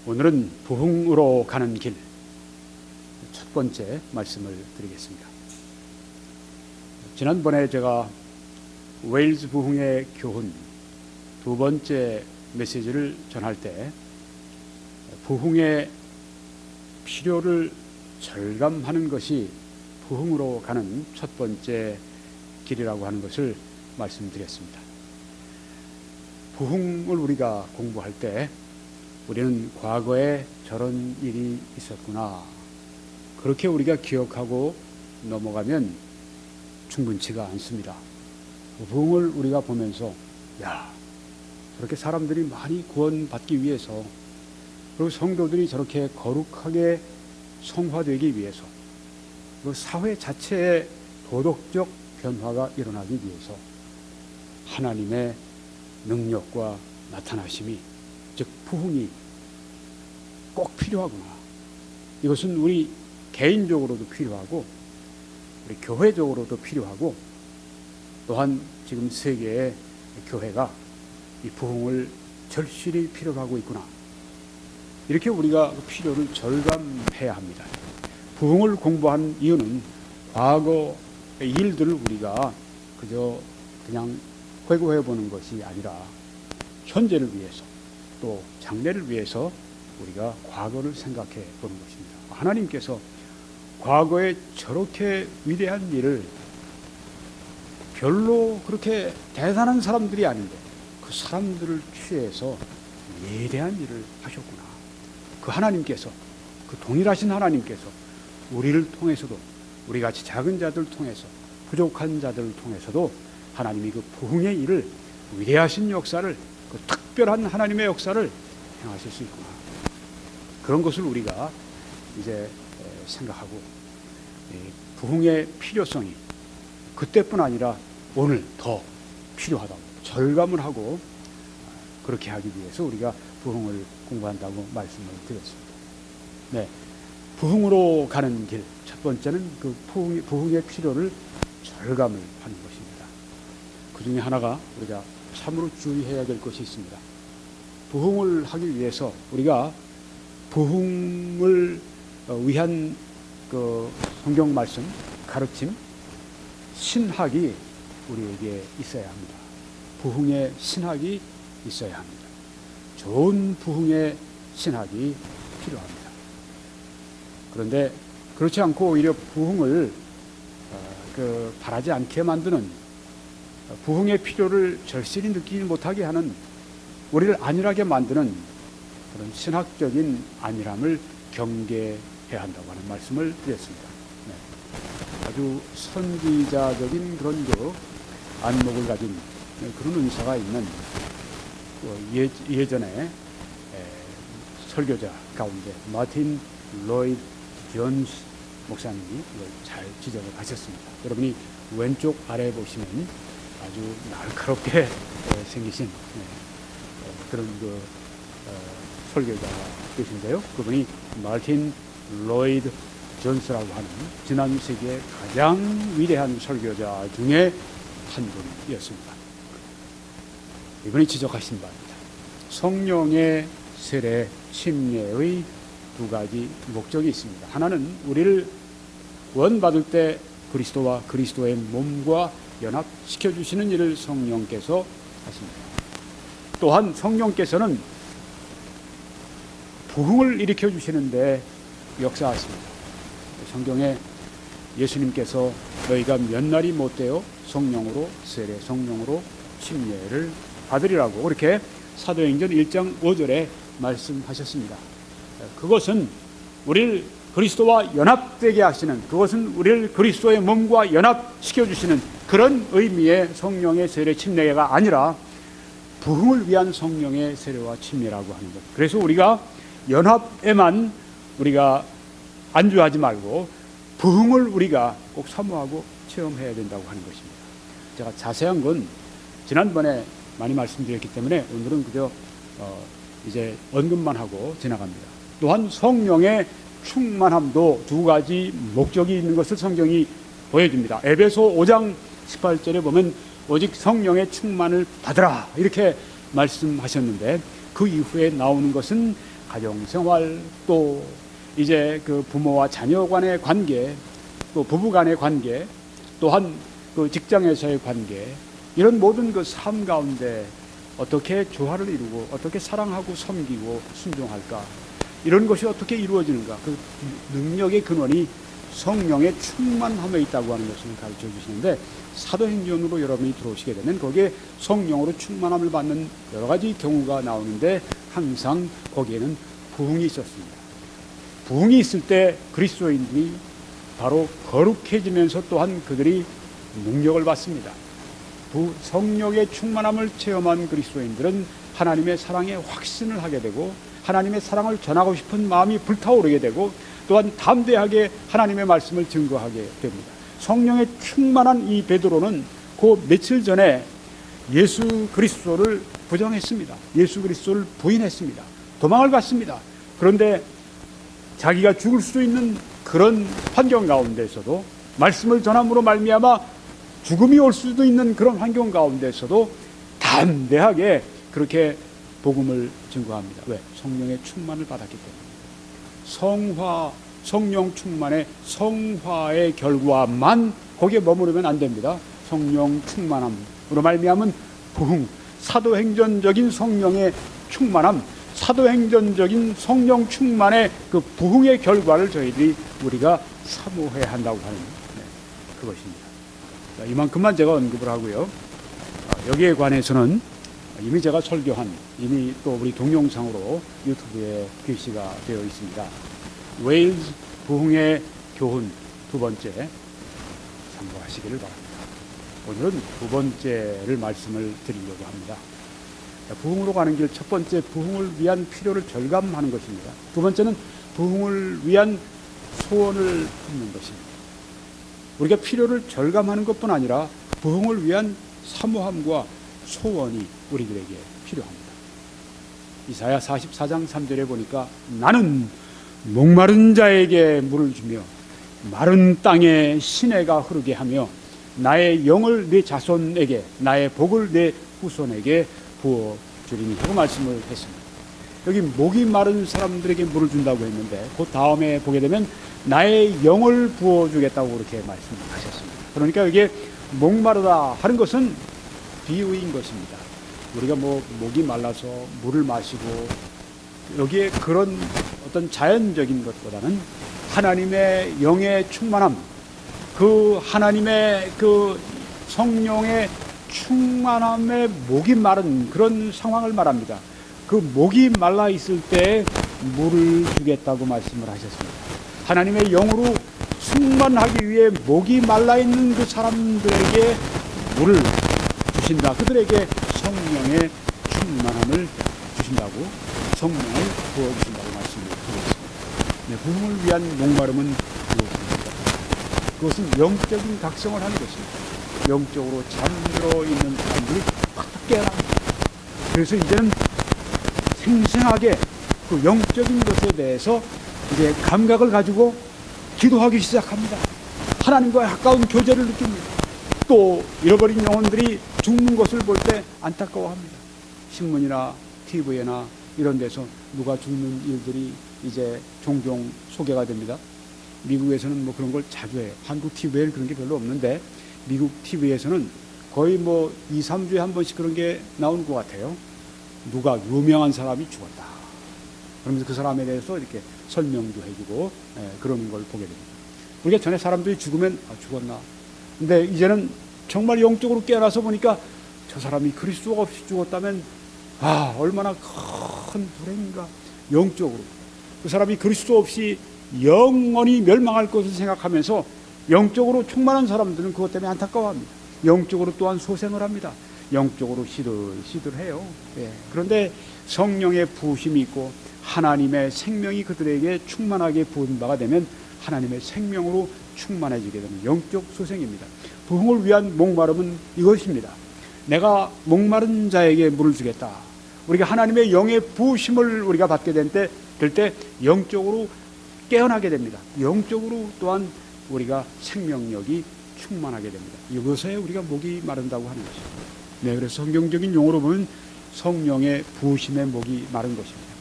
오늘은 부흥으로 가는 길 첫 번째 말씀을 드리겠습니다. 지난번에 제가 웨일즈 부흥의 교훈 두 번째 메시지를 전할 때 부흥의 필요를 절감하는 것이 부흥으로 가는 첫 번째 길이라고 하는 것을 말씀드렸습니다. 부흥을 우리가 공부할 때 우리는 과거에 저런 일이 있었구나, 그렇게 우리가 기억하고 넘어가면 충분치가 않습니다. 부흥을 우리가 보면서 저렇게 사람들이 많이 구원받기 위해서, 그리고 성도들이 저렇게 거룩하게 성화되기 위해서, 그 사회 자체의 도덕적 변화가 일어나기 위해서 하나님의 능력과 나타나심이, 즉 부흥이 꼭 필요하구나. 이것은 우리 개인적으로도 필요하고 우리 교회적으로도 필요하고, 또한 지금 세계의 교회가 이 부흥을 절실히 필요로 하고 있구나, 이렇게 우리가 필요를 절감해야 합니다. 부흥을 공부한 이유는 과거의 일들을 우리가 그냥 회고해 보는 것이 아니라 현재를 위해서, 또 장래를 위해서 우리가 과거를 생각해 보는 것입니다. 하나님께서 과거에 저렇게 위대한 일을, 별로 그렇게 대단한 사람들이 아닌데 그 사람들을 취해서 위대한 일을 하셨구나. 그 하나님께서, 그 동일하신 하나님께서 우리를 통해서도, 우리같이 작은 자들을 통해서, 부족한 자들을 통해서도 하나님이 그 부흥의 일을, 위대하신 역사를, 그 특별한 하나님의 역사를 행하실 수 있구나. 그런 것을 우리가 이제 생각하고, 부흥의 필요성이 그때뿐 아니라 오늘 더 필요하다고 절감을 하고, 그렇게 하기 위해서 우리가 부흥을 공부한다고 말씀을 드렸습니다. 네, 부흥으로 가는 길 첫 번째는 그 부흥의 필요를 절감을 하는 것입니다. 그 중에 하나가 우리가 참으로 주의해야 될 것이 있습니다. 부흥을 하기 위해서 우리가 부흥을 위한 그 성경 말씀, 가르침, 신학이 우리에게 있어야 합니다. 부흥의 신학이 있어야 합니다. 좋은 부흥의 신학이 필요합니다. 그런데 그렇지 않고 오히려 부흥을 바라지 않게 만드는, 부흥의 필요를 절실히 느끼지 못하게 하는, 우리를 안일하게 만드는 그런 신학적인 안일함을 경계해야 한다고 하는 말씀을 드렸습니다. 네. 아주 선지자적인 그런 안목을 가진 그런 은사가 있는 예전에 설교자 가운데 마틴 로이드 존스 목사님이 이걸 잘 지적을 하셨습니다. 여러분이 왼쪽 아래 보시면 아주 날카롭게 생기신 그런 설교자가 계신데요. 그분이 마틴 로이드 존스라고 하는 지난 세기의 가장 위대한 설교자 중에 한 분이었습니다. 이분이 지적하신 바입니다. 성령의 세례 침례의 두 가지 목적이 있습니다. 하나는 우리를 구원받을 때 그리스도와 그리스도의 몸과 연합시켜 주시는 일을 성령께서 하십니다. 또한 성령께서는 부흥을 일으켜 주시는데 역사하십니다. 성경에 예수님께서 너희가 몇 날이 못되어 성령으로 세례, 성령으로 침례를 받으리라고 그렇게 사도행전 1장 5절에 말씀하셨습니다. 그것은 우리를 그리스도와 연합되게 하시는, 그것은 우리를 그리스도의 몸과 연합시켜 주시는 그런 의미의 성령의 세례 침례가 아니라 부흥을 위한 성령의 세례와 침례라고 하는 것. 그래서 우리가 연합에만 우리가 안주하지 말고 부흥을 우리가 꼭 사모하고 체험해야 된다고 하는 것입니다. 제가 자세한 건 지난번에 많이 말씀드렸기 때문에 오늘은 그저 이제 언급만 하고 지나갑니다. 또한 성령의 충만함도 두 가지 목적이 있는 것을 성경이 보여줍니다. 에베소 5장 18절에 보면 오직 성령의 충만을 받으라 이렇게 말씀하셨는데, 그 이후에 나오는 것은 가정생활, 또 이제 그 부모와 자녀 간의 관계, 또 부부 간의 관계, 또한 그 직장에서의 관계, 이런 모든 그 삶 가운데 어떻게 조화를 이루고 어떻게 사랑하고 섬기고 순종할까, 이런 것이 어떻게 이루어지는가, 그 능력의 근원이 성령의 충만함에 있다고 하는 것을 가르쳐 주시는데, 사도행전으로 여러분이 들어오시게 되면 거기에 성령으로 충만함을 받는 여러 가지 경우가 나오는데, 항상 거기에는 부흥이 있었습니다. 부흥이 있을 때 그리스도인들이 바로 거룩해지면서 또한 그들이 능력을 받습니다. 성령의 충만함을 체험한 그리스도인들은 하나님의 사랑에 확신을 하게 되고, 하나님의 사랑을 전하고 싶은 마음이 불타오르게 되고, 또한 담대하게 하나님의 말씀을 증거하게 됩니다. 성령의 충만한 이 베드로는 그 며칠 전에 예수 그리스도를 부정했습니다. 예수 그리스도를 부인했습니다. 도망을 갔습니다. 그런데 자기가 죽을 수도 있는 그런 환경 가운데서도, 말씀을 전함으로 말미암아 죽음이 올 수도 있는 그런 환경 가운데서도 담대하게 그렇게 복음을 증거합니다. 왜? 성령의 충만을 받았기 때문에. 성령 충만의 성화의 결과만 거기에 머무르면 안 됩니다. 성령 충만함으로 말미암은 부흥, 사도행전적인 성령의 충만함, 사도행전적인 성령 충만의 그 부흥의 결과를 우리가 사모해야 한다고 하는 그것입니다. 이만큼만 제가 언급을 하고요. 여기에 관해서는 이미 제가 설교한, 이미 또 우리 동영상으로 유튜브에 게시가 되어 있습니다. 웨일즈 부흥의 교훈 두 번째 참고하시기를 바랍니다. 오늘은 두 번째를 말씀을 드리려고 합니다. 부흥으로 가는 길, 첫 번째 부흥을 위한 필요를 절감하는 것입니다. 두 번째는 부흥을 위한 소원을 품는 것입니다. 우리가 필요를 절감하는 것뿐 아니라 부흥을 위한 사모함과 소원이 우리들에게 필요합니다. 이사야 44장 3절에 보니까 나는 목마른 자에게 물을 주며 마른 땅에 시내가 흐르게 하며 나의 영을 네 자손에게, 나의 복을 네 후손에게 부어주리니 하고 말씀을 했습니다. 여기 목이 마른 사람들에게 물을 준다고 했는데, 그 다음에 보게 되면 나의 영을 부어주겠다고 그렇게 말씀하셨습니다. 그러니까 여기에 목마르다 하는 것은 비유인 것입니다. 우리가 목이 말라서 물을 마시고, 여기에 그런 어떤 자연적인 것보다는 하나님의 영의 충만함, 그 하나님의 그 성령의 충만함에 목이 마른 그런 상황을 말합니다. 그 목이 말라 있을 때 물을 주겠다고 말씀을 하셨습니다. 하나님의 영으로 충만하기 위해 목이 말라 있는 그 사람들에게 물을 주신다. 그들에게 성령의 충만함을 주신다고, 성령을 부어주신다고 말씀을 드렸습니다. 네, 부흥을 위한 목마름은 무엇입니까? 그것은 영적인 각성을 하는 것입니다. 영적으로 잠들어 있는 사람들이 확 깨어납니다. 그래서 이제는 생생하게 그 영적인 것에 대해서 이제 감각을 가지고 기도하기 시작합니다. 하나님과의 가까운 교제를 느낍니다. 또 잃어버린 영혼들이 죽는 것을 볼 때 안타까워합니다. 신문이나 TV나 이런 데서 누가 죽는 일들이 이제 종종 소개가 됩니다. 미국에서는 그런 걸 자주 해요. 한국 TV에는 그런 게 별로 없는데, 미국 TV에서는 거의 2, 3주에 한 번씩 그런 게 나오는 것 같아요. 누가 유명한 사람이 죽었다. 그러면서 그 사람에 대해서 이렇게 설명도 해주고, 그런 걸 보게 됩니다. 우리가 전에 사람들이 죽으면 죽었나. 근데 이제는 정말 영적으로 깨어나서 보니까 저 사람이 그리스도가 없이 죽었다면 얼마나 큰 불행인가. 영적으로 그 사람이 그리스도 없이 영원히 멸망할 것을 생각하면서 영적으로 충만한 사람들은 그것 때문에 안타까워합니다. 영적으로 또한 소생을 합니다. 영적으로 시들시들해요. 그런데 성령의 부으심이 있고 하나님의 생명이 그들에게 충만하게 부은 바가 되면 하나님의 생명으로 충만해지게 되는 영적 소생입니다. 부흥을 위한 목마름은 이것입니다. 내가 목마른 자에게 물을 주겠다. 우리가 하나님의 영의 부으심을 우리가 받게 될 때 영적으로 깨어나게 됩니다. 영적으로 또한 우리가 생명력이 충만하게 됩니다. 이것에 우리가 목이 마른다고 하는 것입니다. 그래서 성경적인 용어로 보면 성령의 부으심에 목이 마른 것입니다.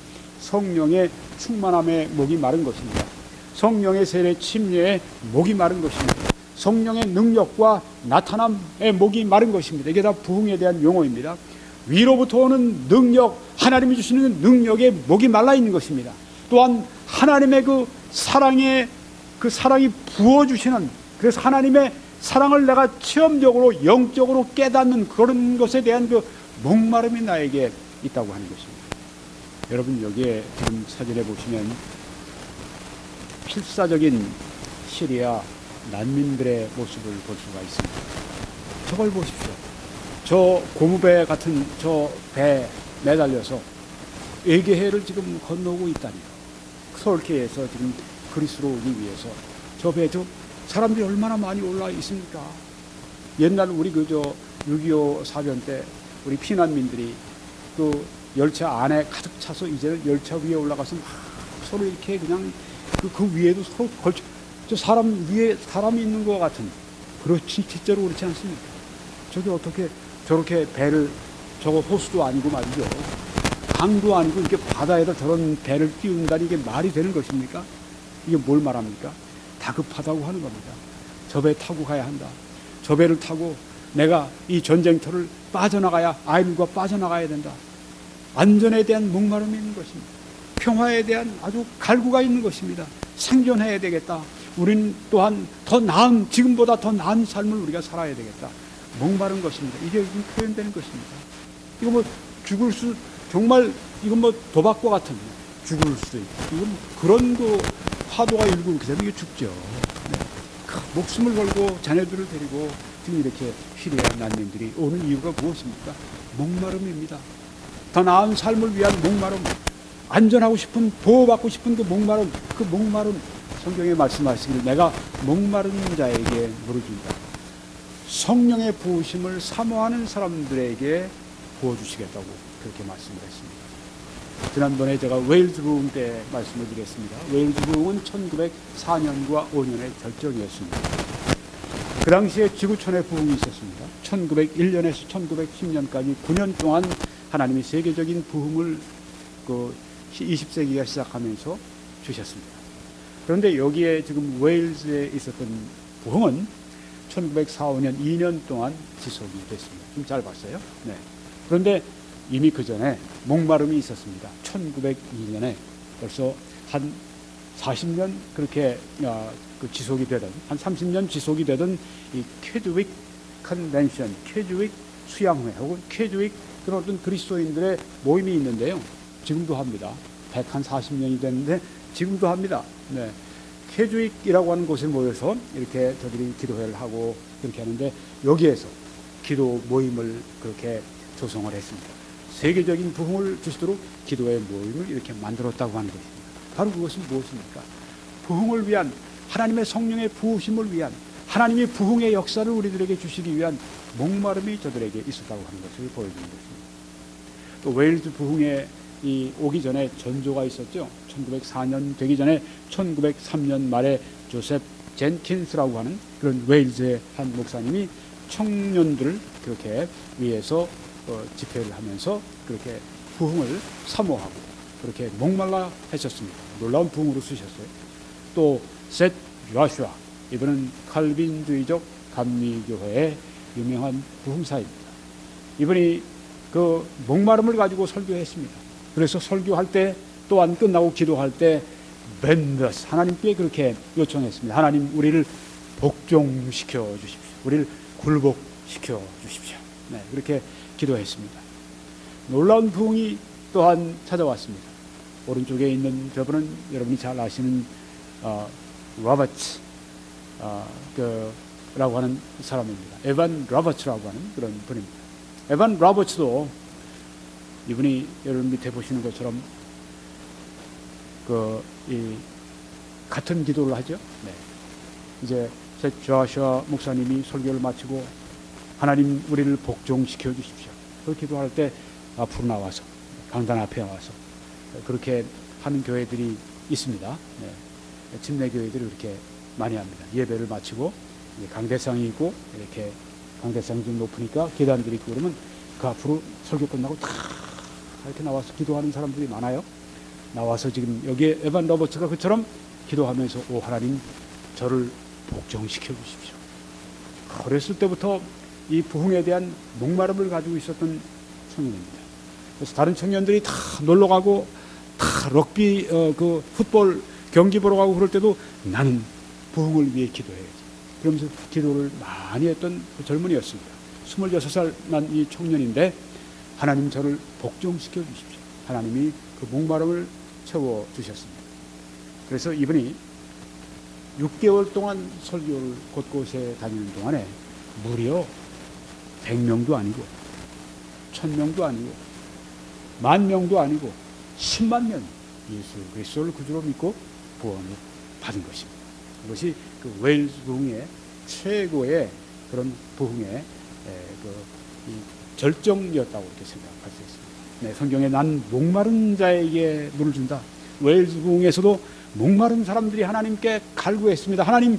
성령의 충만함에 목이 마른 것입니다. 성령의 세례 침례에 목이 마른 것입니다. 성령의 능력과 나타남에 목이 마른 것입니다. 이게 다 부흥에 대한 용어입니다. 위로부터 오는 능력, 하나님이 주시는 능력에 목이 말라 있는 것입니다. 또한 하나님의 그 사랑이 부어주시는, 그래서 하나님의 사랑을 내가 체험적으로 영적으로 깨닫는 그런 것에 대한 그 목마름이 나에게 있다고 하는 것입니다. 여러분, 여기에 지금 사진에 보시면 필사적인 시리아 난민들의 모습을 볼 수가 있습니다. 저걸 보십시오. 저 고무배 같은 저 배에 매달려서 에게해를 지금 건너고 있다니요. 서울케에서 지금 그리스로 오기 위해서 저 배에 사람들이 얼마나 많이 올라 있습니까? 옛날 우리 6.25 사변 때 우리 피난민들이 그 열차 안에 가득 차서 이제는 열차 위에 올라가서 막 서로 이렇게 그냥 그 위에도 서로 걸쳐, 저 사람 위에 사람이 있는 것 같은, 그렇지, 실제로 그렇지 않습니까? 저게 어떻게 저렇게 배를, 저거 호수도 아니고 말이죠, 강도 아니고 이렇게 바다에다 저런 배를 띄운다니 이게 말이 되는 것입니까? 이게 뭘 말합니까? 다급하다고 하는 겁니다. 저 배 타고 가야 한다. 저 배를 타고 내가 이 전쟁터를 빠져나가야, 아이들과 빠져나가야 된다. 안전에 대한 목마름이 있는 것입니다. 평화에 대한 아주 갈구가 있는 것입니다. 생존해야 되겠다. 우린 또한 더 나은, 지금보다 더 나은 삶을 우리가 살아야 되겠다. 목마른 것입니다. 이게 표현되는 것입니다. 이거 뭐 죽을 수, 정말 이건 뭐 도박과 같은, 죽을 수도 있고, 이건 그런 거 파도가 일고 이렇게 되면 이게 죽죠. 네. 목숨을 걸고 자녀들을 데리고 지금 이렇게 시리아 난민들이 오는 이유가 무엇입니까? 목마름입니다. 더 나은 삶을 위한 목마름, 안전하고 싶은, 보호받고 싶은 그 목마름, 성경에 말씀하시기를 내가 목마른 자에게 물을 준다. 성령의 부으심을 사모하는 사람들에게 부어주시겠다고 그렇게 말씀을 했습니다. 지난번에 제가 웨일즈 부흥 때 말씀을 드렸습니다. 웨일즈 부흥은 1904년과 5년의 결정이었습니다. 그 당시에 지구촌의 부흥이 있었습니다. 1901년에서 1910년까지 9년 동안 하나님이 세계적인 부흥을 20세기가 시작하면서 주셨습니다. 그런데 여기에 지금 웨일즈에 있었던 부흥은 1904, 5년 2년 동안 지속이 됐습니다. 좀 짧았어요. 네. 그런데 이미 그 전에 목마름이 있었습니다. 1902년에 벌써 한 40년 그렇게 지속이 되던, 한 30년 지속이 되던 이 쾌드윅 컨벤션, 쾌드윅 수양회 혹은 쾌드윅 그런 어떤 그리스도인들의 모임이 있는데요. 지금도 합니다. 140년이 됐는데 지금도 합니다. 네. 쾌드윅이라고 하는 곳에 모여서 이렇게 저들이 기도회를 하고 그렇게 하는데, 여기에서 기도 모임을 그렇게 조성을 했습니다. 세계적인 부흥을 주시도록 기도의 모임을 이렇게 만들었다고 하는 것입니다. 바로 그것은 무엇입니까? 부흥을 위한, 하나님의 성령의 부으심을 위한, 하나님이 부흥의 역사를 우리들에게 주시기 위한 목마름이 저들에게 있었다고 하는 것을 보여주는 것입니다. 또 웨일즈 부흥에 오기 전에 전조가 있었죠. 1904년 되기 전에 1903년 말에 조셉 젠킨스라고 하는 그런 웨일즈의 한 목사님이 청년들을 그렇게 위해서 집회를 하면서 그렇게 부흥을 사모하고 그렇게 목말라 하셨습니다. 놀라운 부흥으로 쓰셨어요. 또 셋 조슈아, 이분은 칼빈주의적 감리교회의 유명한 부흥사입니다. 이분이 그 목마름을 가지고 설교했습니다. 그래서 설교할 때 또한 끝나고 기도할 때 벤더스, 하나님께 그렇게 요청했습니다. 하나님, 우리를 복종시켜 주십시오. 우리를 굴복시켜 주십시오. 네, 그렇게 기도했습니다. 놀라운 부흥이 또한 찾아왔습니다. 오른쪽에 있는 저분은 여러분이 잘 아시는 로버츠 라고 하는 사람입니다. 에반 로버츠라고 하는 그런 분입니다. 에반 로버츠도 이분이 여러분 밑에 보시는 것처럼 같은 기도를 하죠. 네. 이제 셋 조슈아 목사님이 설교를 마치고 하나님, 우리를 복종시켜 주십시오. 그 기도할 때 앞으로 나와서, 강단 앞에 나와서 그렇게 하는 교회들이 있습니다. 네. 침례교회들이 그렇게 많이 합니다. 예배를 마치고 강대상이 있고, 이렇게 강대상이 좀 높으니까 계단들이 있고 그러면 그 앞으로 설교 끝나고 다 이렇게 나와서 기도하는 사람들이 많아요. 나와서 지금 여기에 에반 로버츠가 그처럼 기도하면서 오 하나님 저를 복종시켜 주십시오. 어렸을 때부터 이 부흥에 대한 목마름을 가지고 있었던 청년입니다. 그래서 다른 청년들이 다 놀러 가고 다 럭비 그 풋볼 경기 보러 가고 그럴 때도 나는 부흥을 위해 기도해야지. 그러면서 기도를 많이 했던 그 젊은이였습니다. 26살 난 이 청년인데 하나님 저를 복종시켜 주십시오. 하나님이 그 목마름을 채워 주셨습니다. 그래서 이분이 6개월 동안 설교를 곳곳에 다니는 동안에 무려 100명도 아니고 1000명도 아니고 10,000명도 아니고 10만 명 예수 그리스도를 구주로 믿고 구원을 받은 것입니다. 그것이 그 웨일즈 부흥의 최고의 그런 부흥의 절정이었다고 이렇게 생각할 수 있습니다. 네, 성경에 난 목마른 자에게 물을 준다. 웨일즈 부흥에서도 목마른 사람들이 하나님께 갈구했습니다. 하나님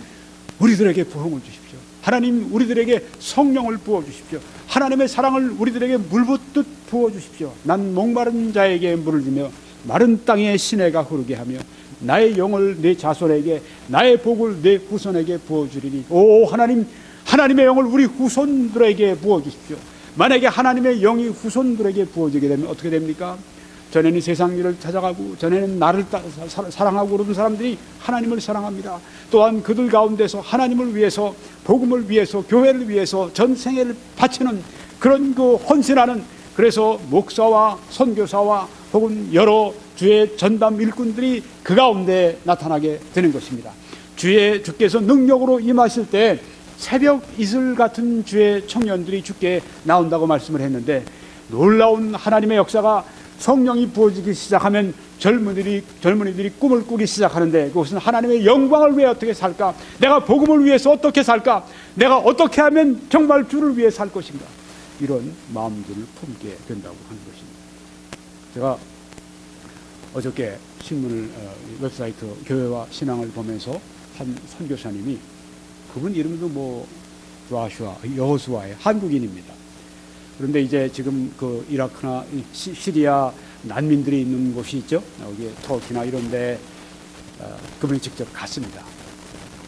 우리들에게 부흥을 주십시오. 하나님 우리들에게 성령을 부어주십시오. 하나님의 사랑을 우리들에게 물붓듯 부어주십시오. 난 목마른 자에게 물을 주며 마른 땅에 시내가 흐르게 하며 나의 영을 내 자손에게 나의 복을 내 후손에게 부어주리니 오 하나님 하나님의 영을 우리 후손들에게 부어주십시오. 만약에 하나님의 영이 후손들에게 부어지게 되면 어떻게 됩니까? 전에는 세상 일을 찾아가고 전에는 나를 사랑하고 그러던 사람들이 하나님을 사랑합니다. 또한 그들 가운데서 하나님을 위해서 복음을 위해서 교회를 위해서 전생애를 바치는 그런 그 헌신하는 그래서 목사와 선교사와 혹은 여러 주의 전담 일꾼들이 그 가운데 나타나게 되는 것입니다. 주께서 능력으로 임하실 때 새벽 이슬 같은 주의 청년들이 주께 나온다고 말씀을 했는데 놀라운 하나님의 역사가 성령이 부어지기 시작하면 젊은이들이 꿈을 꾸기 시작하는데 그것은 하나님의 영광을 위해 어떻게 살까? 내가 복음을 위해서 어떻게 살까? 내가 어떻게 하면 정말 주를 위해 살 것인가? 이런 마음들을 품게 된다고 하는 것입니다. 제가 어저께 신문을 웹사이트 교회와 신앙을 보면서 한 선교사님이 그분 이름도 뭐 여호수아의 한국인입니다. 그런데 이제 지금 그 이라크나 시리아 난민들이 있는 곳이 있죠. 여기 터키나 이런데 그분이 직접 갔습니다.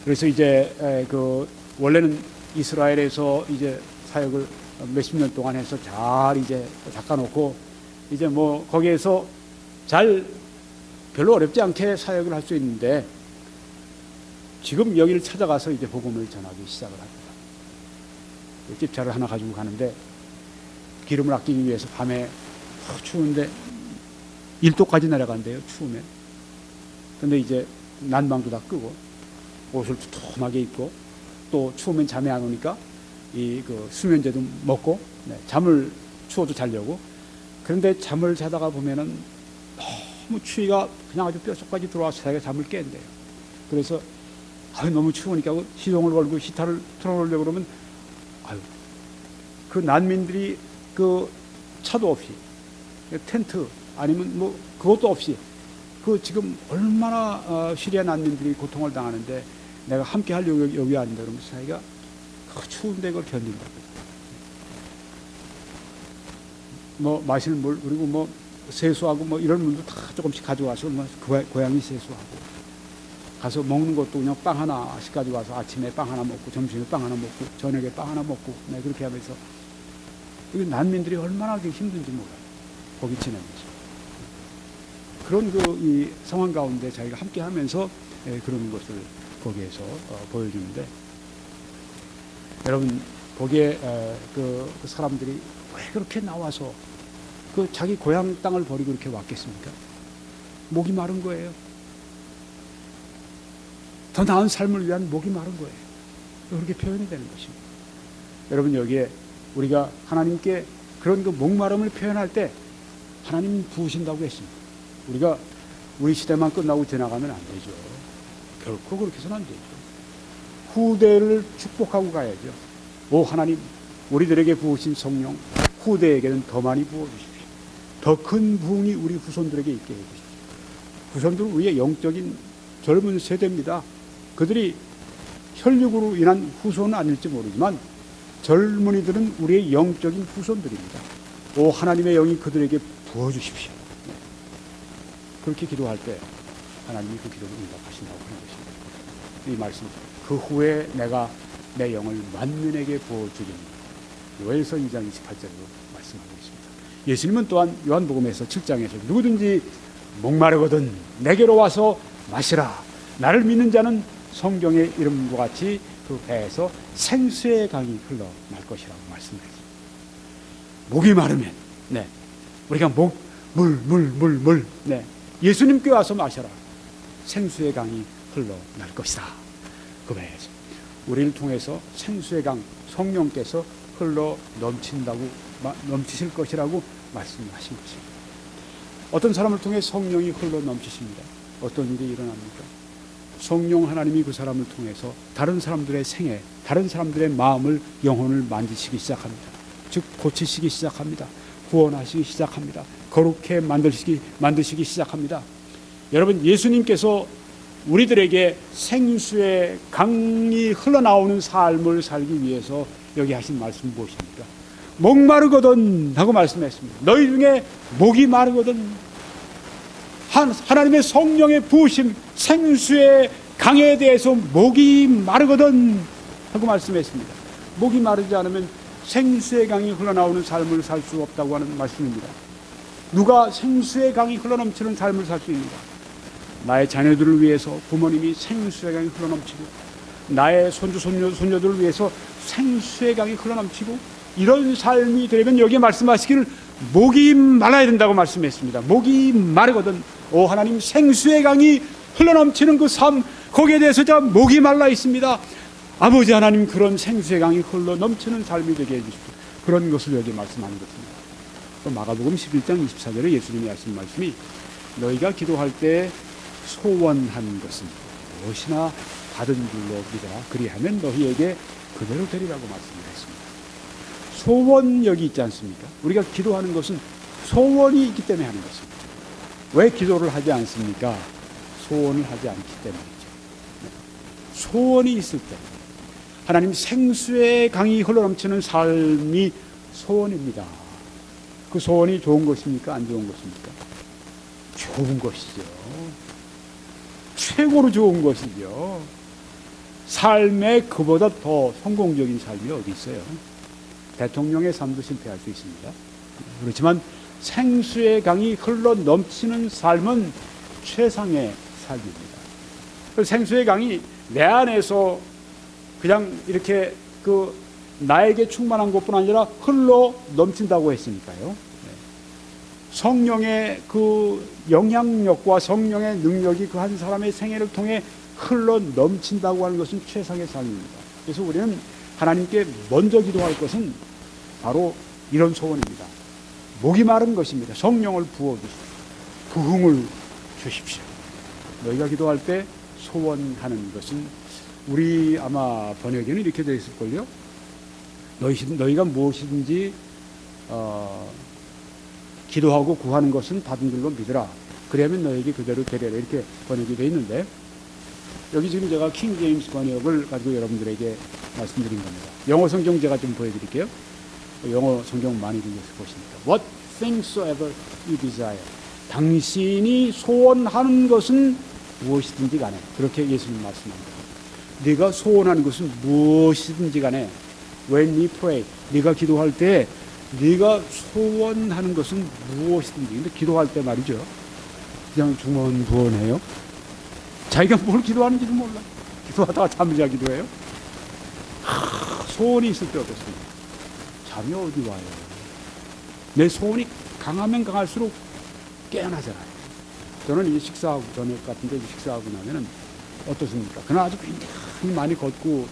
그래서 이제 그 원래는 이스라엘에서 이제 사역을 몇십 년 동안 해서 잘 이제 닦아놓고 이제 뭐 거기에서 잘 별로 어렵지 않게 사역을 할 수 있는데 지금 여기를 찾아가서 이제 복음을 전하기 시작을 합니다. 집차를 하나 가지고 가는데 기름을 아끼기 위해서 밤에 추운데 1도까지 내려간대요. 추우면. 근데 이제 난방도 다 끄고 옷을 두툼하게 입고 또 추우면 잠이 안 오니까 그 수면제도 먹고 잠을 추워도 자려고. 그런데 잠을 자다가 보면은 너무 추위가 그냥 아주 뼛속까지 들어와서 자기가 잠을 깬대요. 그래서 너무 추우니까 시동을 걸고 히터를 틀어놓으려고 그러면 그 난민들이 그 차도 없이 텐트 아니면 뭐 그것도 없이 그 지금 얼마나 시리아 난민들이 고통을 당하는데 내가 함께 하려고 여기 왔는데 그러면서 자기가 그 추운데 그걸 견딘다고. 뭐 마실 물 그리고 뭐 세수하고 뭐 이런 물도 다 조금씩 가져와서 고양이 세수하고 가서 먹는 것도 그냥 빵 하나씩 가져와서 아침에 빵 하나 먹고 점심에 빵 하나 먹고 저녁에 빵 하나 먹고 그렇게 하면서 이 난민들이 얼마나 힘든지 몰라요. 거기 지내면서 그런 이 상황 가운데 자기가 함께 하면서 그런 것을 거기에서 보여주는데 여러분 거기에 그 사람들이 왜 그렇게 나와서 그 자기 고향 땅을 버리고 이렇게 왔겠습니까? 목이 마른 거예요. 더 나은 삶을 위한 목이 마른 거예요. 그렇게 표현이 되는 것입니다. 여러분 여기에 우리가 하나님께 그런 그 목마름을 표현할 때 하나님 부으신다고 했습니다. 우리가 우리 시대만 끝나고 지나가면 안 되죠. 결코 그렇게 해서는 안 되죠. 후대를 축복하고 가야죠. 오 하나님 우리들에게 부으신 성령 후대에게는 더 많이 부어주십시오. 더 큰 부흥이 우리 후손들에게 있게 해주십시오. 후손들은 우리의 영적인 젊은 세대입니다. 그들이 혈육으로 인한 후손은 아닐지 모르지만 젊은이들은 우리의 영적인 후손들입니다. 오 하나님의 영이 그들에게 부어주십시오. 그렇게 기도할 때 하나님이 그 기도를 응답하신다고 하는 것입니다. 이 말씀, 그 후에 내가 내 영을 만민에게 부어주리니, 요엘서 2장 28절로 말씀하고 있습니다. 예수님은 또한 요한복음에서 7장에서 누구든지 목마르거든 내게로 와서 마시라. 나를 믿는 자는 성경의 이름과 같이 그 배에서 생수의 강이 흘러날 것이라고 말씀하셨습니다. 목이 마르면, 우리가 물, 예수님께 와서 마셔라. 생수의 강이 흘러날 것이다. 그 배에서 우리를 통해서 생수의 강, 성령께서 흘러 넘치실 것이라고 말씀하신 것입니다. 어떤 사람을 통해 성령이 흘러 넘치십니다. 어떤 일이 일어납니까? 성령 하나님이 그 사람을 통해서 다른 사람들의 생애, 다른 사람들의 마음을, 영혼을 만지시기 시작합니다. 즉 고치시기 시작합니다. 구원하시기 시작합니다. 거룩해 만드시기 시작합니다. 여러분, 예수님께서 우리들에게 생수의 강이 흘러나오는 삶을 살기 위해서 여기 하신 말씀 무엇입니까? 목마르거든 하고 말씀했습니다. 너희 중에 목이 마르거든, 하나님의 성령의 부으심 생수의 강에 대해서 목이 마르거든 하고 말씀했습니다. 목이 마르지 않으면 생수의 강이 흘러나오는 삶을 살 수 없다고 하는 말씀입니다. 누가 생수의 강이 흘러넘치는 삶을 살 수 있는가? 나의 자녀들을 위해서 부모님이 생수의 강이 흘러넘치고, 나의 손주 손녀들을 위해서 생수의 강이 흘러넘치고, 이런 삶이 되려면 여기에 말씀하시기를 목이 말라야 된다고 말씀했습니다. 목이 마르거든, 오 하나님, 생수의 강이 흘러넘치는 그 삶, 거기에 대해서 제가 목이 말라 있습니다. 아버지 하나님, 그런 생수의 강이 흘러넘치는 삶이 되게 해주십시오. 그런 것을 여기 말씀하는 것입니다. 또 마가복음 11장 24절에 예수님이 하신 말씀이, 너희가 기도할 때 소원한 것은 무엇이나 받은 줄로 믿어라. 그리하면 너희에게 그대로 되리라고 말씀을 했습니다. 소원력이 있지 않습니까? 우리가 기도하는 것은 소원이 있기 때문에 하는 것입니다. 왜 기도를 하지 않습니까? 소원을 하지 않기 때문이죠. 소원이 있을 때, 하나님 생수의 강이 흘러넘치는 삶이 소원입니다. 그 소원이 좋은 것입니까? 안 좋은 것입니까? 좋은 것이죠. 최고로 좋은 것이죠. 삶에 그보다 더 성공적인 삶이 어디 있어요? 대통령의 삶도 실패할 수 있습니다. 그렇지만 생수의 강이 흘러 넘치는 삶은 최상의 삶입니다. 생수의 강이 내 안에서 그냥 이렇게 나에게 충만한 것뿐 아니라 흘러 넘친다고 했으니까요. 성령의 그 영향력과 성령의 능력이 그 한 사람의 생애를 통해 흘러 넘친다고 하는 것은 최상의 삶입니다. 그래서 우리는 하나님께 먼저 기도할 것은 바로 이런 소원입니다. 목이 마른 것입니다. 성령을 부어주십시오. 부흥을 주십시오. 너희가 기도할 때 소원하는 것은, 우리 아마 번역에는 이렇게 되어 있을걸요. 너희가 무엇이든지 기도하고 구하는 것은 받은 줄로 믿으라. 그러면 너에게 그대로 되리라. 이렇게 번역이 되어 있는데, 여기 지금 제가 킹 제임스 번역을 가지고 여러분들에게 말씀드린 겁니다. 영어 성경 제가 좀 보여드릴게요. 영어 성경 많이 들려서 보십니까? What things soever you desire. 당신이 소원하는 것은 무엇이든지 간에, 그렇게 예수님 말씀합니다. 네가 소원하는 것은 무엇이든지 간에, when we pray, 네가 기도할 때 네가 소원하는 것은 무엇이든지. 근데 기도할 때 말이죠, 그냥 중언부언해요. 자기가 뭘 기도하는지도 몰라. 기도하다가 잠자기도 해요. 소원이 있을 때 어떻습니까? 잠이 어디 와요. 내 소원이 강하면 강할수록 깨어나잖아요. 저는 이제 식사하고, 저녁 같은데 식사하고 나면은 어떻습니까? 그날 아주 굉장히 많이 걷고,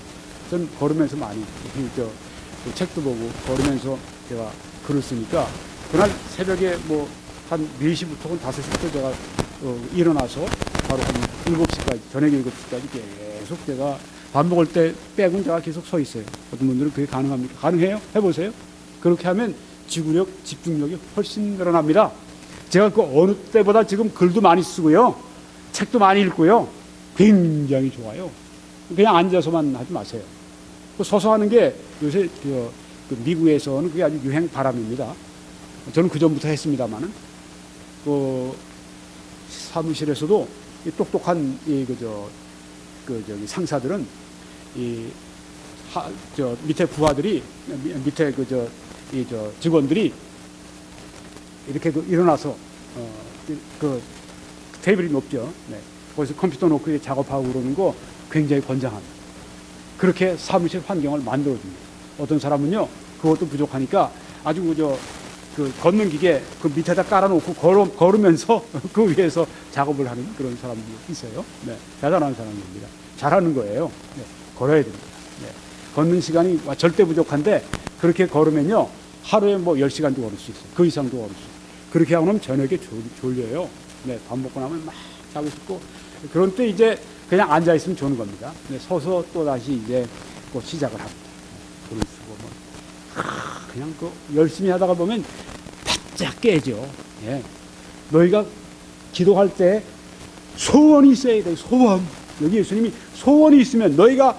전 걸으면서 많이, 책도 보고 걸으면서 제가 글을 쓰니까, 그날 새벽에 한 4시부터 한 5시부터 제가 일어나서 바로 한 7시까지, 저녁 7시까지 계속 제가 밥 먹을 때 빼고는 제가 계속 서 있어요. 어떤 분들은 그게 가능합니까? 가능해요? 해보세요. 그렇게 하면 지구력, 집중력이 훨씬 늘어납니다. 제가 그 어느 때보다 지금 글도 많이 쓰고요, 책도 많이 읽고요, 굉장히 좋아요. 그냥 앉아서만 하지 마세요. 서서 하는 게 요새 미국에서는 그게 아주 유행 바람입니다. 저는 그 전부터 했습니다만은, 사무실에서도 이 똑똑한 저기 상사들은 저 밑에 부하들이 밑에 직원들이 이렇게 일어나서 테이블이 높죠. 네. 거기서 컴퓨터 놓고 작업하고 그러는 거 굉장히 권장합니다. 그렇게 사무실 환경을 만들어줍니다. 어떤 사람은요, 그것도 부족하니까 아주 걷는 기계 그 밑에다 깔아놓고 걸으면서 그 위에서 작업을 하는 그런 사람들이 있어요. 네. 대단한 사람입니다. 잘하는 거예요. 네. 걸어야 됩니다. 네. 걷는 시간이 절대 부족한데 그렇게 걸으면요, 하루에 뭐 10시간도 걸을 수 있어요. 그 이상도 걸을 수 있어요. 그렇게 하고 나면 저녁에 졸려요. 네. 밥 먹고 나면 막 자고 싶고, 그런 때 이제 그냥 앉아있으면 좋은 겁니다. 네. 서서 또 다시 이제 또 시작을 합니다. 글을 쓰고 그냥 열심히 하다가 보면 바짝 깨죠. 예. 너희가 기도할 때 소원이 있어야 돼. 소원. 여기 예수님이 소원이 있으면, 너희가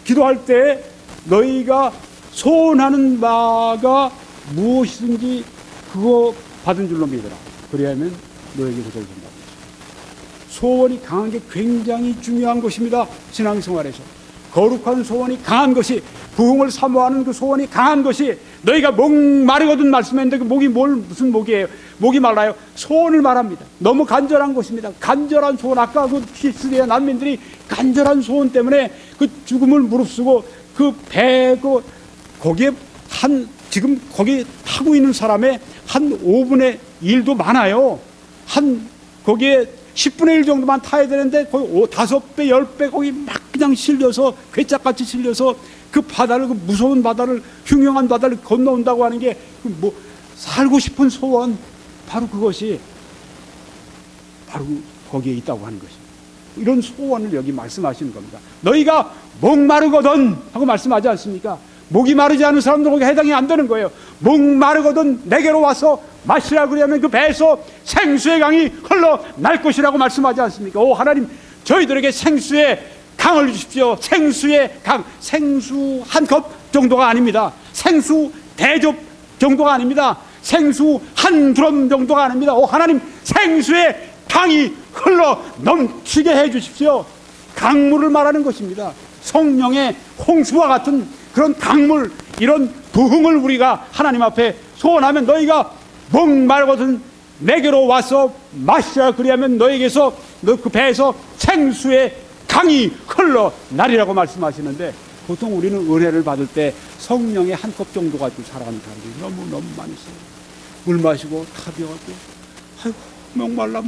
기도할 때 너희가 소원하는 바가 무엇이든지 그거 받은 줄로 믿어라. 그래야면 너에게 거절된다. 소원이 강한 게 굉장히 중요한 것입니다. 신앙생활에서 거룩한 소원이 강한 것이, 부흥을 사모하는 그 소원이 강한 것이, 너희가 목마르거든 말씀했는데 그 목이 무슨 목이에요? 목이 말라요. 소원을 말합니다. 너무 간절한 것입니다. 간절한 소원. 아까 그 히스기야 난민들이 간절한 소원 때문에 그 죽음을 무릅쓰고 그 배 거기에 지금 거기 타고 있는 사람의 한 5분의 1도 많아요. 거기에 10분의 1 정도만 타야 되는데 거의 5배, 10배 거기 막 그냥 실려서, 괴짝같이 실려서 그 바다를, 그 무서운 바다를, 흉흉한 바다를 건너온다고 하는 게 살고 싶은 소원, 바로 그것이 바로 거기에 있다고 하는 것입니다. 이런 소원을 여기 말씀하시는 겁니다. 너희가 목마르거든 하고 말씀하지 않습니까? 목이 마르지 않은 사람들 거기 해당이 안 되는 거예요. 목마르거든 내게로 와서 마시라. 그러면 그 배에서 생수의 강이 흘러날 것이라고 말씀하지 않습니까? 오 하나님, 저희들에게 생수의 강을 주십시오. 생수의 강, 생수 한 컵 정도가 아닙니다. 생수 대접 정도가 아닙니다. 생수 한 드럼 정도가 아닙니다. 오 하나님, 생수의 강이 흘러 넘치게 해 주십시오. 강물을 말하는 것입니다. 성령의 홍수와 같은 그런 강물, 이런 부흥을 우리가 하나님 앞에 소원하면, 너희가 목마르거든 내게로 와서 마시라. 그리하면 너에게서, 너 그 배에서 생수의 강이 흘러나리라고 말씀하시는데, 보통 우리는 은혜를 받을 때 성령의 한 컵 정도 가지고 살아가는 사람들이 너무 많이 있어요. 물 마시고 타비어가지고 아이고 목말라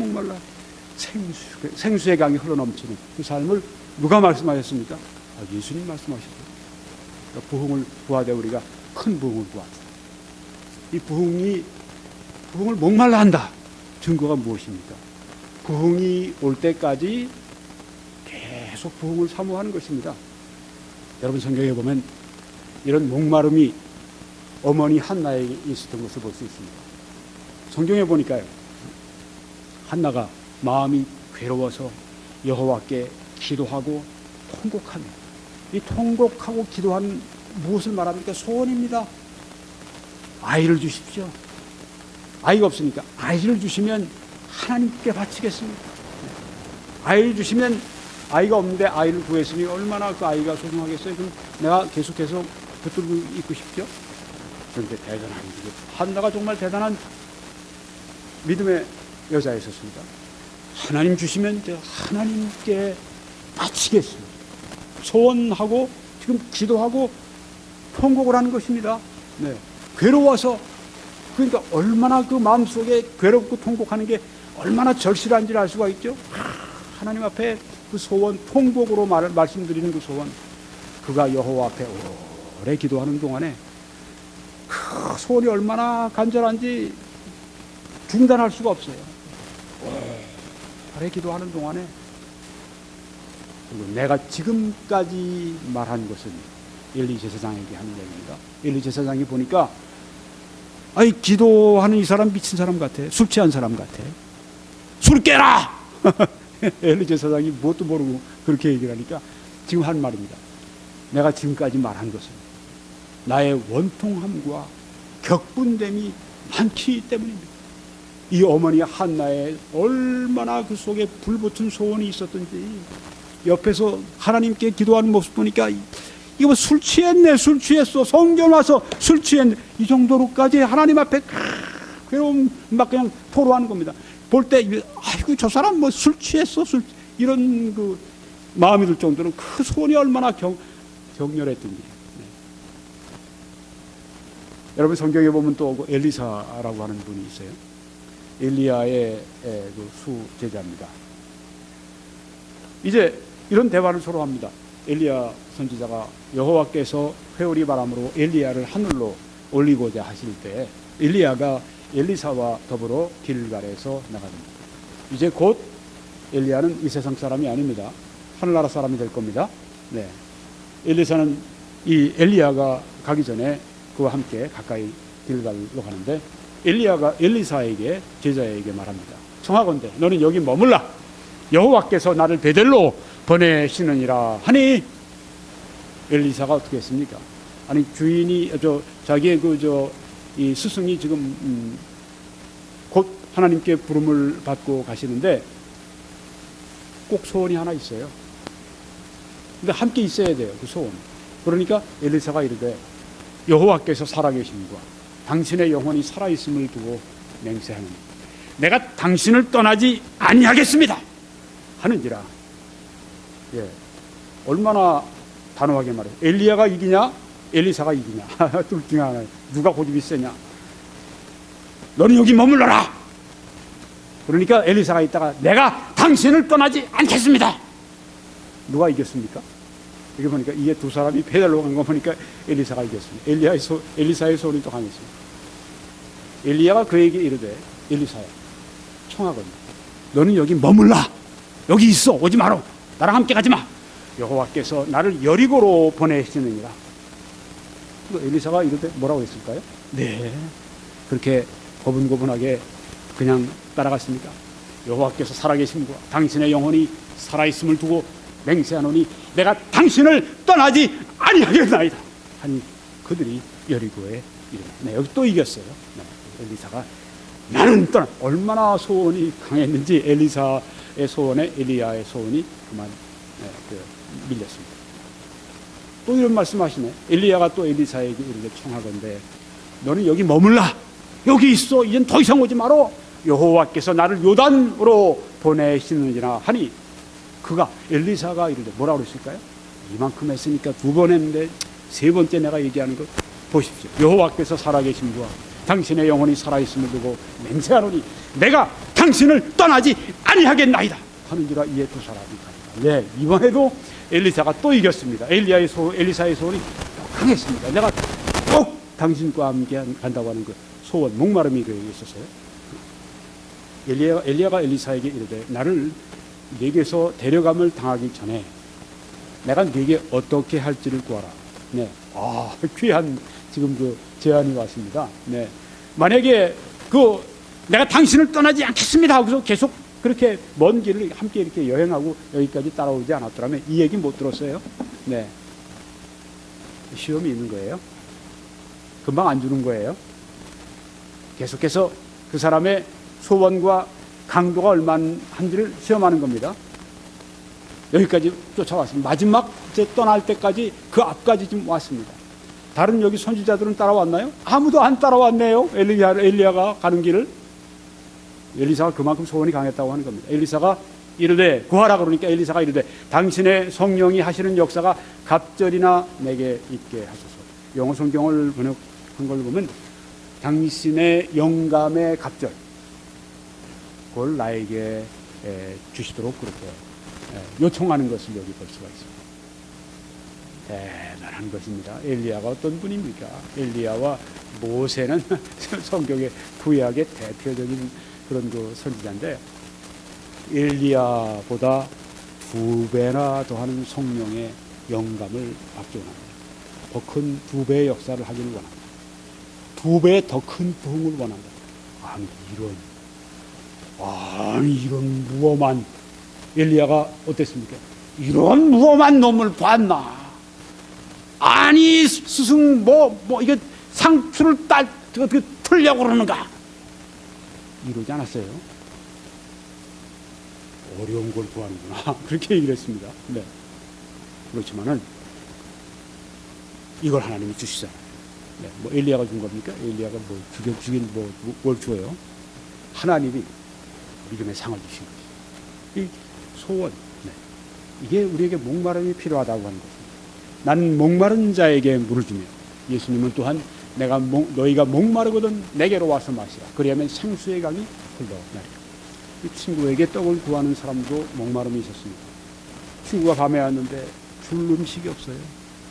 생수의 강이 흘러넘치는 그 삶을 누가 말씀하셨습니까? 예수님 말씀하셨어요. 그러니까 부흥을 구하되 우리가 큰 부흥을 구하자. 이 부흥을 목말라 한다. 증거가 무엇입니까? 부흥이 올 때까지 계속 부흥을 사모하는 것입니다. 여러분 성경에 보면 이런 목마름이 어머니 한나에게 있었던 것을 볼 수 있습니다. 성경에 보니까요, 한나가 마음이 괴로워서 여호와께 기도하고 통곡하며, 이 통곡하고 기도하는 무엇을 말합니까? 소원입니다. 아이를 주십시오. 아이가 없으니까 아이를 주시면 하나님께 바치겠습니다. 아이를 주시면, 아이가 없는데 아이를 구했으니 얼마나 그 아이가 소중하겠어요. 그럼 내가 계속해서 붙들고 있고 싶죠. 그런데 대단한 일이죠. 한나가 정말 대단한 믿음의 여자였었습니다. 하나님 주시면 하나님께 바치겠습니다. 소원하고 지금 기도하고 통곡을 하는 것입니다. 네. 괴로워서, 그러니까 얼마나 그 마음속에 괴롭고 통곡하는 게 얼마나 절실한지를 알 수가 있죠. 하나님 앞에 그 소원, 통곡으로 말씀드리는 그 소원, 그가 여호와 앞에 오래 기도하는 동안에 그 소원이 얼마나 간절한지 중단할 수가 없어요. 오래 기도하는 동안에, 그리고 내가 지금까지 말한 것은 엘리 제사장에게 하는 얘기입니다. 엘리 제사장이 보니까, 기도하는 이 사람 미친 사람 같아. 술 취한 사람 같아. 술 깨라! 엘리 제사장이 뭣도 모르고 그렇게 얘기를 하니까 지금 한 말입니다. 내가 지금까지 말한 것은 나의 원통함과 격분됨이 많기 때문입니다. 이 어머니 한나의 얼마나 그 속에 불붙은 소원이 있었던지, 옆에서 하나님께 기도하는 모습 보니까 이거 뭐 술 취했네, 술 취했어, 성전 와서 술 취했네, 이 정도로까지 하나님 앞에 괴로움 막 그냥 토로하는 겁니다. 볼 때 아이고 저 사람 뭐 술 취했어, 이런 그 마음이 들 정도로 그 소원이 얼마나 격렬했던지. 네. 여러분 성경에 보면 또 엘리사라고 하는 분이 있어요. 엘리야의 그 수제자입니다. 이제 이런 대화를 서로 합니다. 엘리야 선지자가 여호와께서 회오리 바람으로 엘리야를 하늘로 올리고자 하실 때 엘리야가 엘리사와 더불어 길갈에서 나가됩니다. 이제 곧 엘리야는 이 세상 사람이 아닙니다. 하늘나라 사람이 될 겁니다. 네. 엘리사는 이 엘리야가 가기 전에 그와 함께 가까이 길갈로 가는데 엘리야가 엘리사에게 제자에게 말합니다. 청하건대 너는 여기 머물라. 여호와께서 나를 베델로 보내시느니라 하니 엘리사가 어떻게 했습니까? 아니 주인이 자기의 이 스승이 지금 곧 하나님께 부름을 받고 가시는데 꼭 소원이 하나 있어요. 근데 함께 있어야 돼요. 그 소원. 그러니까 엘리사가 이르되 여호와께서 살아계심과 당신의 영혼이 살아있음을 두고 맹세하노니 내가 당신을 떠나지 아니하겠습니다 하는지라. 예, 얼마나 단호하게 말해요. 엘리야가 이기냐 엘리사가 이기냐 둘 중에 하나. 누가 고집이 세냐. 너는 여기 머물러라. 그러니까 엘리사가 있다가 내가 당신을 떠나지 않겠습니다. 누가 이겼습니까? 여기 보니까 이게 두 사람이 베델로 간 거 보니까 엘리사가 이겼습니다. 엘리사의 소원이 또 강했습니다. 엘리야가 그에게 이르되 엘리사야 청하거든 너는 여기 머물라. 여기 있어. 오지 마라. 나랑 함께 가지 마. 여호와께서 나를 여리고로 보내시느니라. 엘리사가 이르되 뭐라고 했을까요? 네. 그렇게 고분고분하게 그냥 따라갔습니까? 여호와께서 살아계심과 당신의 영혼이 살아있음을 두고 맹세하노니 내가 당신을 떠나지 아니하겠나이다 하니 그들이 여리고에 이르니. 네, 여기 또 이겼어요. 네, 엘리사가 나는 떠나. 얼마나 소원이 강했는지 엘리사의 소원에 엘리야의 소원이 그만 밀렸습니다. 또 이런 말씀하시네. 엘리야가 또 엘리사에게 이르되 청하건대 너는 여기 머물라. 여기 있어. 이젠 더 이상 오지 마라. 여호와께서 나를 요단으로 보내시느니라 하니 그가 엘리사가 이르되 뭐라고 그랬을까요? 이만큼 했으니까 두 번 했는데 세 번째 내가 얘기하는 것 보십시오. 여호와께서 살아계심과 당신의 영혼이 살아있음을 두고 맹세하노니 내가 당신을 떠나지 아니하겠나이다 하는지라. 이에 두 사람이 가니라. 네, 이번에도 엘리사가 또 이겼습니다. 엘리사의 소원이 강했습니다. 내가 꼭 당신과 함께 간다고 하는 그 소원, 목마름이 그에게 있었어요. 엘리야가 엘리사에게 이르되 나를 네게서 데려감을 당하기 전에 내가 네게 어떻게 할지를 구하라. 네, 귀한 지금 그 제안이 왔습니다. 네, 만약에 내가 당신을 떠나지 않겠습니다 하고서 계속 그렇게 먼 길을 함께 이렇게 여행하고 여기까지 따라오지 않았더라면 이 얘기 못 들었어요. 네, 시험이 있는 거예요. 금방 안 주는 거예요. 계속해서 그 사람의 소원과 강도가 얼마한지를 시험하는 겁니다. 여기까지 쫓아왔습니다. 마지막 이제 떠날 때까지 그 앞까지 지금 왔습니다. 다른 여기 선지자들은 따라왔나요? 아무도 안 따라왔네요. 엘리야가 가는 길을. 엘리사가 그만큼 소원이 강했다고 하는 겁니다. 엘리사가 이르되 구하라 그러니까 엘리사가 이르되 당신의 성령이 하시는 역사가 갑절이나 내게 있게 하소서. 영어 성경을 번역한 걸 보면 당신의 영감의 갑절 그걸 나에게 주시도록 그렇게 요청하는 것을 여기 볼 수가 있습니다. 대단한 것입니다. 엘리야가 어떤 분입니까? 엘리야와 모세는 성경의 구약의 대표적인 그런 그 선지자인데 엘리야보다 2배나 더하는 성령의 영감을 받기 원합니다. 더 큰 2배의 역사를 하기를 원합니다. 2배 더 큰 부흥을 원합니다. 이런 무엄한 엘리야가 어땠습니까? 이런 무엄한 놈을 봤나? 아니 스승 이게 상투를 어떻게 틀려고 그러는가? 이루지 않았어요. 어려운 걸 구하는구나. 그렇게 얘기를 했습니다. 네. 그렇지만은 이걸 하나님이 주시잖아요. 네. 뭐 엘리야가 준 겁니까? 엘리야가 뭐 주긴 뭘 줘요? 하나님이 믿음의 상을 주신 거죠. 이 소원, 네. 이게 우리에게 목마름이 필요하다고 하는 것입니다. 나는 목마른 자에게 물을 주며, 예수님은 또한 너희가 목마르거든 내게로 와서 마시라. 그리하면 생수의 강이 흘러나리라. 이 친구에게 떡을 구하는 사람도 목마름이 있었습니다. 친구가 밤에 왔는데 줄 음식이 없어요.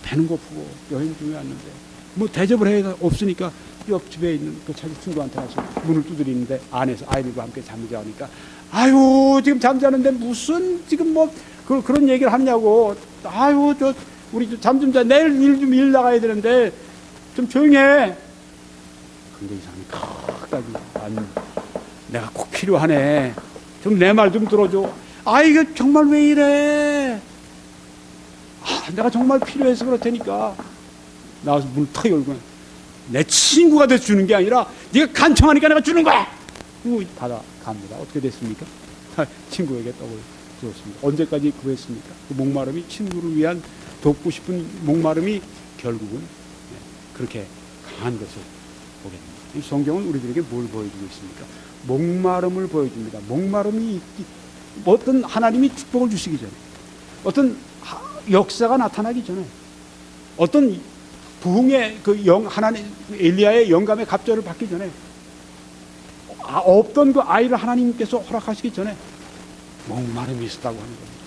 배는 고프고 여행 중에 왔는데 뭐 대접을 해야 없으니까 옆집에 있는 그 자기 친구한테 가서 문을 두드리는데 안에서 아이들과 함께 잠이 자니까 아유 지금 잠자는데 무슨 지금 뭐 그런 얘기를 하냐고. 아유 우리 잠 좀 자. 내일 일 나가야 되는데 좀 조용히 해. 근데 이 사람이 끝까지 내가 꼭 필요하네. 좀 내 말 좀 들어줘. 아 이거 정말 왜 이래. 내가 정말 필요해서 그렇다니까. 나와서 문을 탁 열고 내 친구가 돼서 주는 게 아니라 네가 간청하니까 내가 주는 거야. 그리고 받아갑니다. 어떻게 됐습니까? 친구에게 떡을 주었습니다. 언제까지 구했습니까? 그 목마름이, 친구를 위한 돕고 싶은 목마름이 결국은 그렇게 강한 것을 보게 됩니다. 이 성경은 우리들에게 뭘 보여주고 있습니까? 목마름을 보여줍니다. 목마름이 어떤 하나님이 축복을 주시기 전에, 어떤 역사가 나타나기 전에, 어떤 부흥의 하나님 엘리야의 영감의 갑절을 받기 전에, 없던 그 아이를 하나님께서 허락하시기 전에 목마름이 있었다고 하는 겁니다.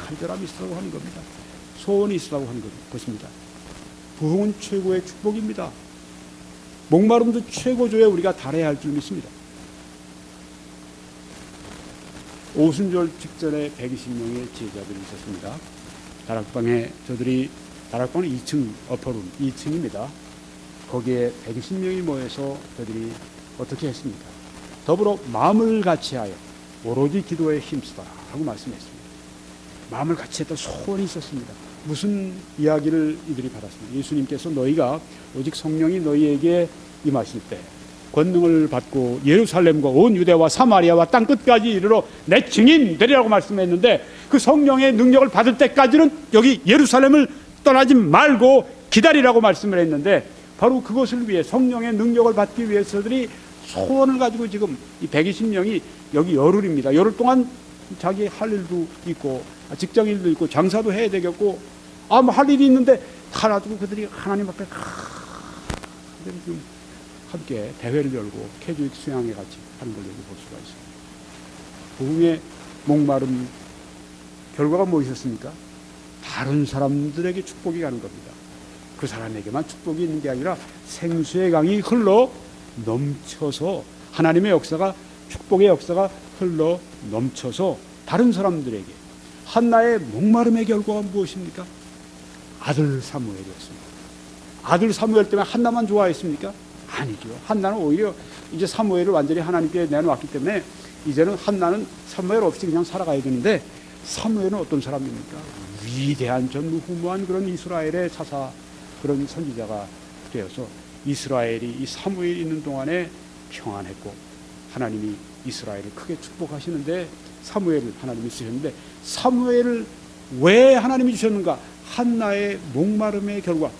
칼절함이 있었다고 하는 겁니다. 소원이 있었다고 하는 것입니다. 부흥은 최고의 축복입니다. 목마름도 최고조에 우리가 달해야 할 줄 믿습니다. 오순절 직전에 120명의 제자들이 있었습니다. 다락방은 2층 어퍼룸 2층입니다. 거기에 120명이 모여서 저들이 어떻게 했습니까? 더불어 마음을 같이하여 오로지 기도에 힘쓰라 하고 말씀했습니다. 마음을 같이했던 소원이 있었습니다. 무슨 이야기를 이들이 받았습니다. 예수님께서 너희가 오직 성령이 너희에게 임하실 때 권능을 받고 예루살렘과 온 유대와 사마리아와 땅끝까지 이르러 내 증인 되리라고 말씀했는데, 그 성령의 능력을 받을 때까지는 여기 예루살렘을 떠나지 말고 기다리라고 말씀을 했는데, 바로 그것을 위해 성령의 능력을 받기 위해서들이 소원을 가지고 지금 이 120명이 여기 열흘입니다. 열흘 동안 자기 할 일도 있고 직장일도 있고 장사도 해야 되겠고 뭐 할 일이 있는데 가가지고 그들이 하나님 앞에 함께 대회를 열고 캐주익 수양회 같이 하는 걸 여기 볼 수가 있습니다. 부흥의 목마름 결과가 무엇이었습니까? 다른 사람들에게 축복이 가는 겁니다. 그 사람에게만 축복이 있는 게 아니라 생수의 강이 흘러 넘쳐서 하나님의 역사가, 축복의 역사가 흘러 넘쳐서 다른 사람들에게. 한나의 목마름의 결과가 무엇입니까? 아들 사무엘이었습니다. 아들 사무엘 때문에 한나만 좋아했습니까? 아니죠. 한나는 오히려 이제 사무엘을 완전히 하나님께 내놓았기 때문에 이제는 한나는 사무엘 없이 그냥 살아가야 되는데, 사무엘은 어떤 사람입니까? 위대한 전무후무한 그런 이스라엘의 사사, 그런 선지자가 되어서 이스라엘이 이 사무엘 있는 동안에 평안했고, 하나님이 이스라엘을 크게 축복하시는데 사무엘을 하나님이 쓰셨는데, 사무엘을 왜 하나님이 주셨는가? 한나의 목마름의 결과.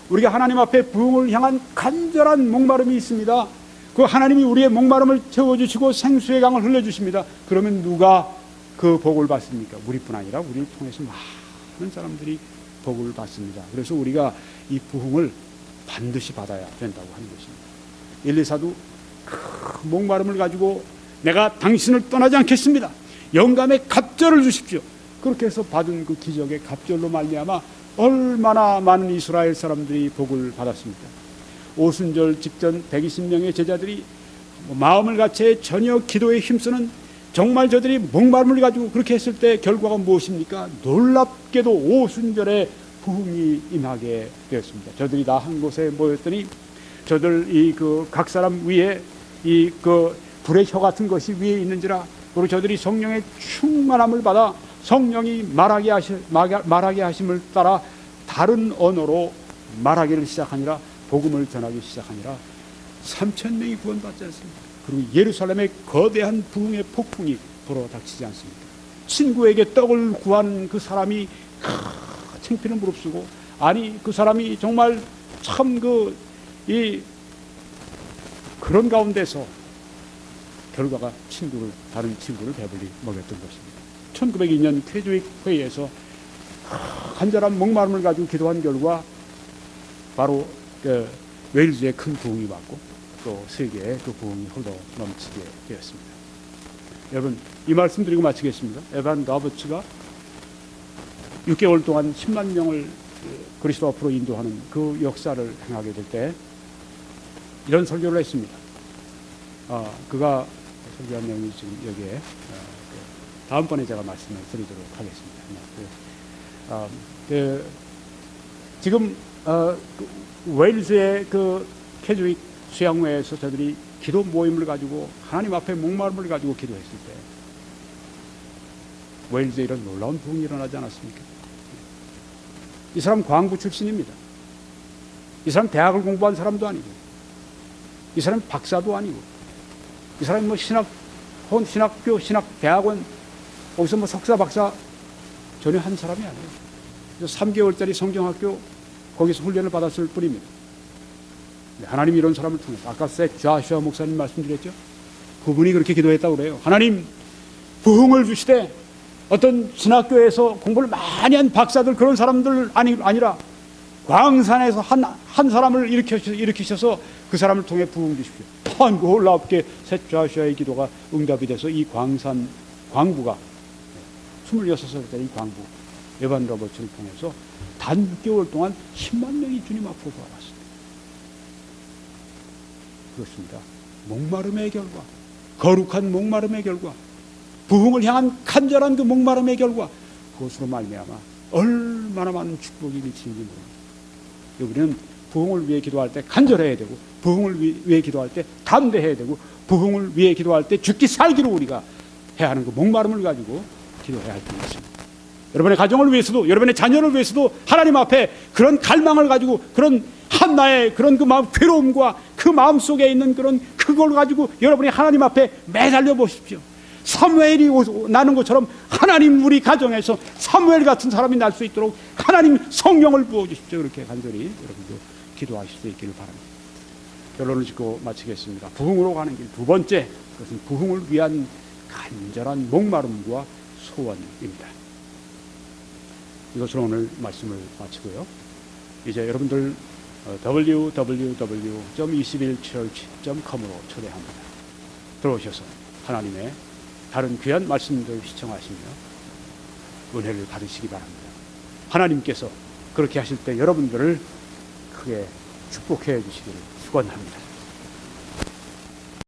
우리가 하나님 앞에 부흥을 향한 간절한 목마름이 있습니다. 그 하나님이 우리의 목마름을 채워주시고 생수의 강을 흘려주십니다. 그러면 누가 그 복을 받습니까? 우리뿐 아니라 우리를 통해서 많은 사람들이 복을 받습니다. 그래서 우리가 이 부흥을 반드시 받아야 된다고 하는 것입니다. 엘리사도 그 목마름을 가지고 내가 당신을 떠나지 않겠습니다. 영감의 갑절을 주십시오. 그렇게 해서 받은 그 기적의 갑절로 말미암아 얼마나 많은 이스라엘 사람들이 복을 받았습니까? 오순절 직전 120명의 제자들이 마음을 같이 전혀 기도에 힘쓰는, 정말 저들이 목마름을 가지고 그렇게 했을 때 결과가 무엇입니까? 놀랍게도 오순절에 부흥이 임하게 되었습니다. 저들이 다 한 곳에 모였더니 저들 각 사람 위에 불의 혀 같은 것이 위에 있는지라, 그리고 저들이 성령의 충만함을 받아 성령이 말하게 하심을 따라 다른 언어로 말하기를 시작하니라, 복음을 전하기 시작하니라. 3,000명이 구원받지 않습니까? 그리고 예루살렘에 거대한 부흥의 폭풍이 불어닥치지 않습니까? 친구에게 떡을 구한 그 사람이 창피는 무릅쓰고, 아니 그 사람이 정말 참 그런 가운데서 결과가 다른 친구를 배불리 먹였던 것입니다. 1902년 쾌주익 회의에서 간절한 목마름을 가지고 기도한 결과 바로 웨일즈의 큰 부흥이 왔고 또 세계에 그 부흥이 흘러 넘치게 되었습니다. 여러분, 이 말씀 드리고 마치겠습니다. 에반 라버츠가 6개월 동안 10만 명을 그리스도 앞으로 인도하는 그 역사를 행하게 될 때 이런 설교를 했습니다. 그가 설교한 내용이 지금 여기에 다음번에 제가 말씀을 드리도록 하겠습니다. 지금 웨일즈의 그 캐주익 수양회에서 저들이 기도 모임을 가지고 하나님 앞에 목마름을 가지고 기도했을 때 웨일즈에 이런 놀라운 부흥이 일어나지 않았습니까? 이 사람 광부 출신입니다. 이 사람 대학을 공부한 사람도 아니고, 이 사람 박사도 아니고, 이 사람이 뭐 신학교, 신학대학원, 거기서 뭐 석사, 박사 전혀 한 사람이 아니에요. 3개월짜리 성경학교 거기서 훈련을 받았을 뿐입니다. 하나님이 이런 사람을 통해서, 아까 자슈아 목사님 말씀드렸죠? 그분이 그렇게 기도했다고 그래요. 하나님, 부흥을 주시되 어떤 신학교에서 공부를 많이 한 박사들, 그런 사람들 아니라 광산에서 한 사람을 일으키셔서 그 사람을 통해 부흥 주십시오. 놀랍게 셋 자슈아의 기도가 응답이 돼서 이 광부가 26살짜리 이 광부 에반 로버츠를 통해서 단 6개월 동안 10만 명이 주님 앞으로 돌아왔습니다. 그렇습니다. 목마름의 결과, 거룩한 목마름의 결과, 부흥을 향한 간절한 그 목마름의 결과, 그것으로 말미암아 얼마나 많은 축복이 미치는지 모릅니다. 우리는 부흥을 위해 기도할 때 간절해야 되고, 부흥을 위해 기도할 때 담대해야 되고, 부흥을 위해 기도할 때 죽기 살기로 우리가 해야 하는 그 목마름을 가지고 기도해야 할 줄 믿습니다. 여러분의 가정을 위해서도, 여러분의 자녀를 위해서도 하나님 앞에 그런 갈망을 가지고, 그런 한나의 그런 그 마음, 괴로움과 그 마음 속에 있는 그걸 가지고 여러분이 하나님 앞에 매달려 보십시오. 사무엘이 나는 것처럼 하나님, 우리 가정에서 사무엘 같은 사람이 날 수 있도록 하나님 성령을 부어주십시오. 그렇게 간절히 여러분도 기도하실 수 있기를 바랍니다. 결론을 짓고 마치겠습니다. 부흥으로 가는 길, 두 번째, 그것은 부흥을 위한 간절한 목마름과 소원입니다. 이것으로 오늘 말씀을 마치고요. 이제 여러분들 www.21church.com으로 초대합니다. 들어오셔서 하나님의 다른 귀한 말씀들 시청하시며 은혜를 받으시기 바랍니다. 하나님께서 그렇게 하실 때 여러분들을 크게 축복해 주시기를 축원합니다.